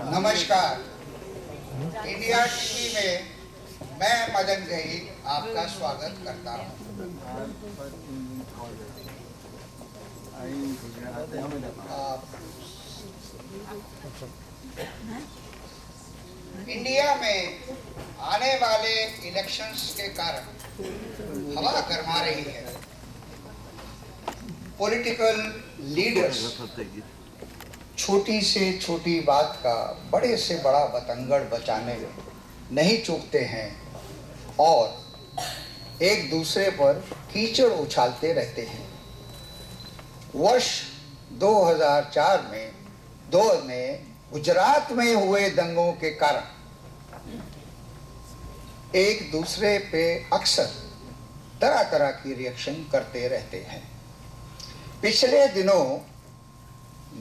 नमस्कार। India TV में मैं मदन गही आपका स्वागत करता हूँ। इंडिया में आने वाले इलेक्शंस के कारण हवा गरमा रही है। पॉलिटिकल लीडर्स छोटी से छोटी बात का बड़े से बड़ा बतंगड़ बचाने नहीं चूकते हैं और एक दूसरे पर कीचड़ उछालते रहते हैं। वर्ष 2004 में गुजरात में हुए दंगों के कारण एक दूसरे पे अक्सर तरह तरह की रिएक्शन करते रहते हैं। पिछले दिनों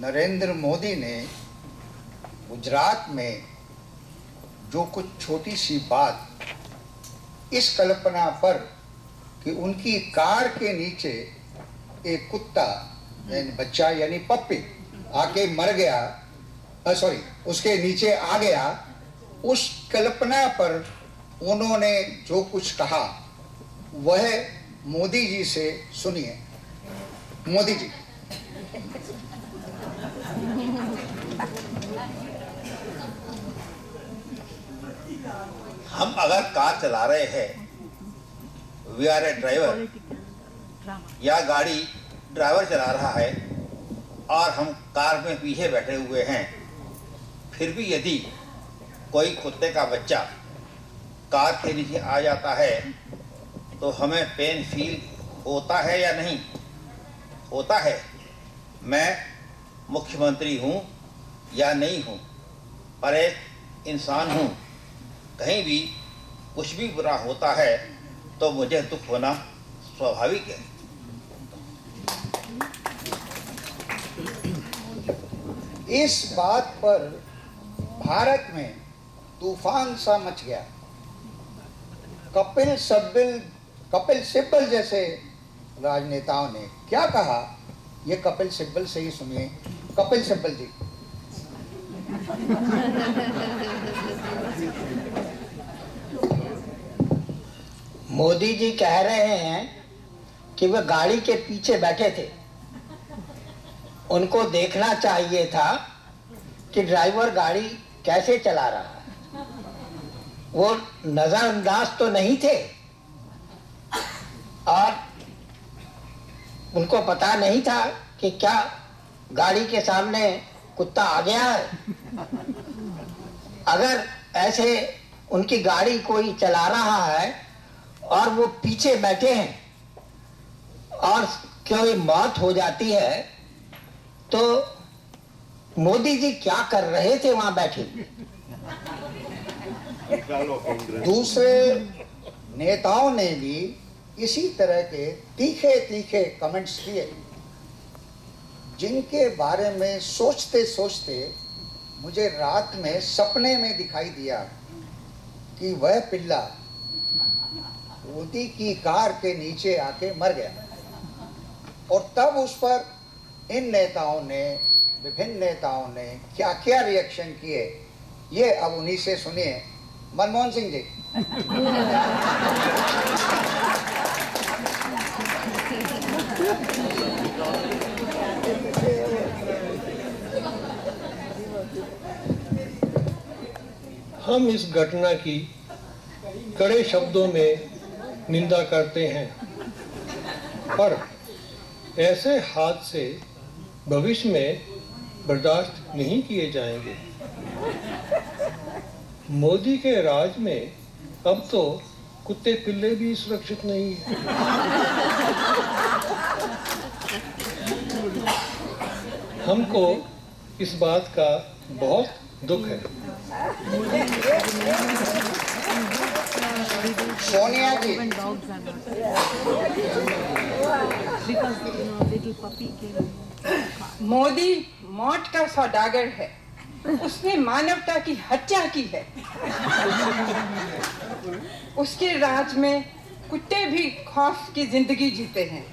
नरेंद्र मोदी ने गुजरात में जो कुछ छोटी सी बात इस कल्पना पर कि उनकी कार के नीचे एक कुत्ता यानी बच्चा यानी पप्पी आके मर गया, उसके नीचे आ गया, उस कल्पना पर उन्होंने जो कुछ कहा वह मोदी जी से सुनिए। मोदी जी, हम अगर कार चला रहे हैं, वी आर ए ड्राइवर, या गाड़ी ड्राइवर चला रहा है और हम कार में पीछे बैठे हुए हैं, फिर भी यदि कोई कुत्ते का बच्चा कार के नीचे आ जाता है तो हमें पेन फील होता है या नहीं होता है? मैं मुख्यमंत्री हूँ या नहीं हूँ, पर एक इंसान हूँ। कहीं भी कुछ भी बुरा होता है तो मुझे दुख होना स्वाभाविक है। इस बात पर भारत में तूफान सा मच गया। कपिल सिब्बल जैसे राजनेताओं ने क्या कहा, ये कपिल सिब्बल से ही सुनिए। कपिल सिब्बल जी, मोदी जी कह रहे हैं कि वह गाड़ी के पीछे बैठे थे, उनको देखना चाहिए था कि ड्राइवर गाड़ी कैसे चला रहा है। वो नजरअंदाज तो नहीं थे और उनको पता नहीं था कि क्या गाड़ी के सामने कुत्ता आ गया है। अगर ऐसे उनकी गाड़ी कोई चला रहा है और वो पीछे बैठे हैं और कोई मौत हो जाती है तो मोदी जी क्या कर रहे थे वहां बैठे? दूसरे नेताओं ने भी इसी तरह के तीखे तीखे कमेंट्स किए, जिनके बारे में सोचते सोचते मुझे रात में सपने में दिखाई दिया कि वह पिल्ला मोदी की कार के नीचे आके मर गया। और तब उस पर विभिन्न नेताओं ने क्या क्या रिएक्शन किए, ये अब उन्हीं से सुनिए। मनमोहन सिंह जी। हम इस घटना की कड़े शब्दों में निंदा करते हैं, पर ऐसे हादसे भविष्य में बर्दाश्त नहीं किए जाएंगे। मोदी के राज में अब तो कुत्ते पिल्ले भी सुरक्षित नहीं हैं। हमको इस बात का बहुत दुख है। सोनिया जी, मोदी मौत का सौदागर है, उसने मानवता की हत्या की है। उसके राज में कुत्ते भी खौफ की जिंदगी जीते हैं।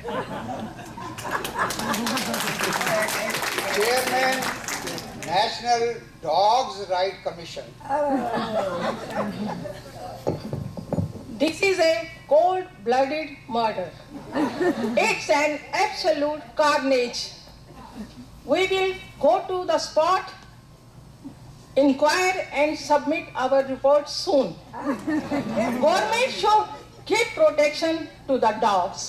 National Dogs Right Commission. This is a cold-blooded murder. It's an absolute carnage. We will go to the spot, inquire and submit our report soon. Government should give protection to the dogs.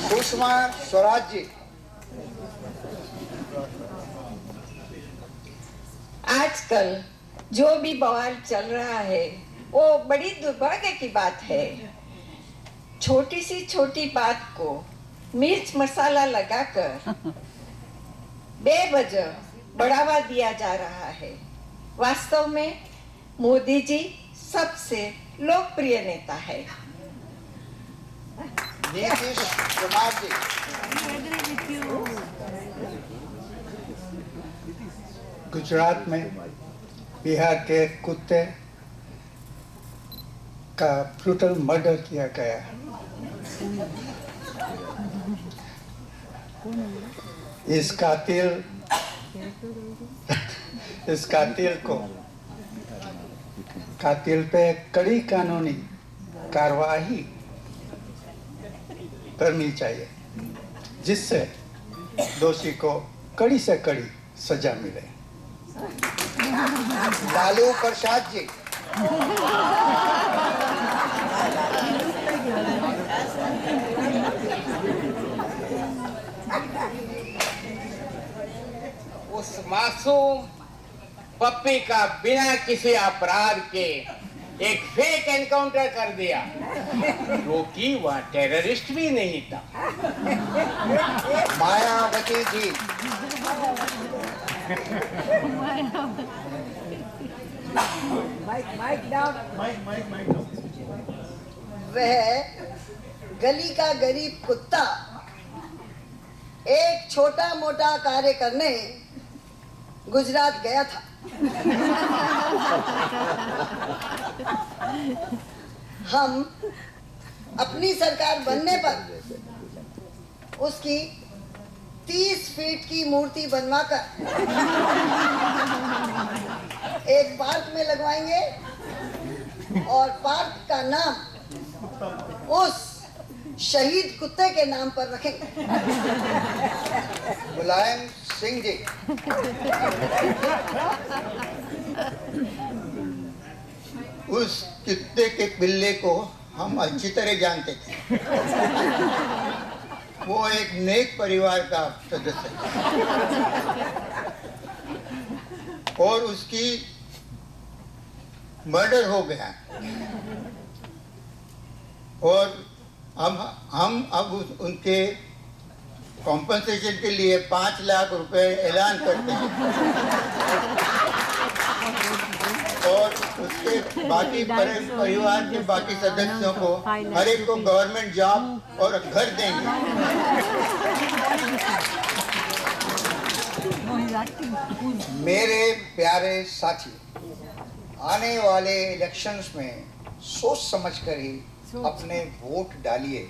Sushma Swaraj ji. आजकल जो भी बवाल चल रहा है वो बड़ी दुर्भाग्य की बात है। छोटी सी छोटी बात को मिर्च मसाला लगाकर बेवजह बढ़ावा दिया जा रहा है। वास्तव में मोदी जी सबसे लोकप्रिय नेता है। नीतीश कुमार जी। गुजरात में बिहार के कुत्ते का ब्रूटल मर्डर किया गया। इस कातिल को कातिल पे कड़ी कानूनी कार्रवाई करनी चाहिए, जिससे दोषी को कड़ी से कड़ी सजा मिले। लालू प्रसाद जी। उस मासूम पप्पी का बिना किसी अपराध के एक फेक एनकाउंटर कर दिया, जो कि वह टेररिस्ट भी नहीं था। मायावती जी। वह गली का गरीब कुत्ता एक छोटा मोटा कार्य करने गुजरात गया था। हम अपनी सरकार बनने पर उसकी 30 फीट की मूर्ति बनवाकर एक पार्क में लगवाएंगे और पार्क का नाम उस शहीद कुत्ते के नाम पर रखेंगे। मुलायम सिंह जी। उस कुत्ते के पिल्ले को हम अच्छी तरह जानते थे। वो एक नेक परिवार का सदस्य था और उसकी मर्डर हो गया और हम अब उनके कॉम्पनसेशन के लिए 5 लाख रुपए ऐलान करते हैं और उसके बाकी परिवार के बाकी सदस्यों को हर एक को गवर्नमेंट जॉब और घर देंगे। मेरे प्यारे साथी, आने वाले इलेक्शंस में सोच समझकर ही अपने वोट डालिए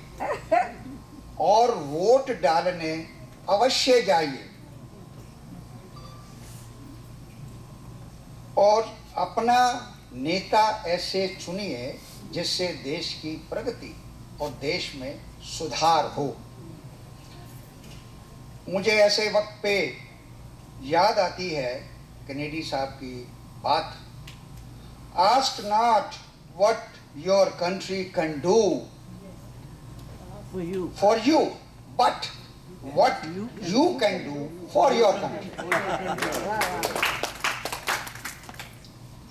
और वोट डालने अवश्य जाइए और अपना नेता ऐसे चुनिए जिससे देश की प्रगति और देश में सुधार हो। मुझे ऐसे वक्त पे याद आती है कैनेडी साहब की बात, ask not what your country can do for you, but what you can do for your country.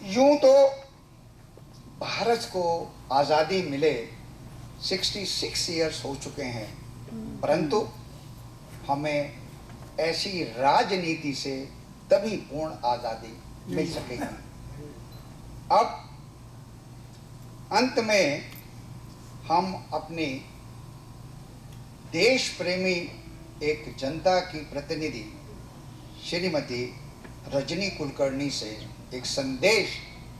यूं तो भारत को आज़ादी मिले 66 इयर्स हो चुके हैं, परंतु हमें ऐसी राजनीति से तभी पूर्ण आज़ादी मिल सकेगी। अब अंत में हम अपनी देश प्रेमी एक जनता की प्रतिनिधि श्रीमती रजनी कुलकर्णी से एक संदेश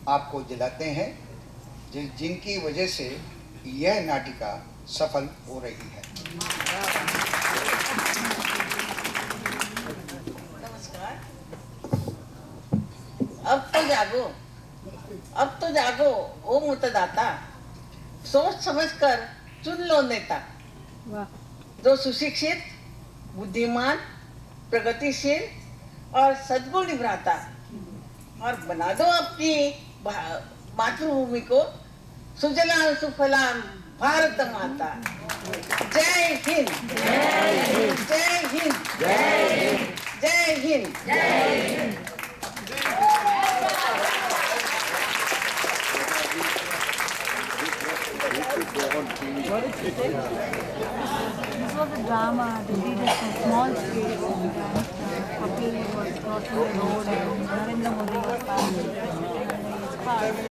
आपको दिलाते हैं जिनकी वजह से यह नाटिका सफल हो रही है। नमस्कार। जागो, अब तो जागो ओ मतदाता, सोच समझकर चुन लो नेता जो सुशिक्षित, बुद्धिमान, प्रगतिशील और सद्गुण निभाता, और बना दो अपनी मातृभूमि को सुजलाम सुफलाम भारत माता। जय हिंद, जय हिंद, जय हिंद, जय हिंद, जय Hind. This was a drama. They did it on small scale. And Kapil was crossing the road and Narendra Modi was passing. And his car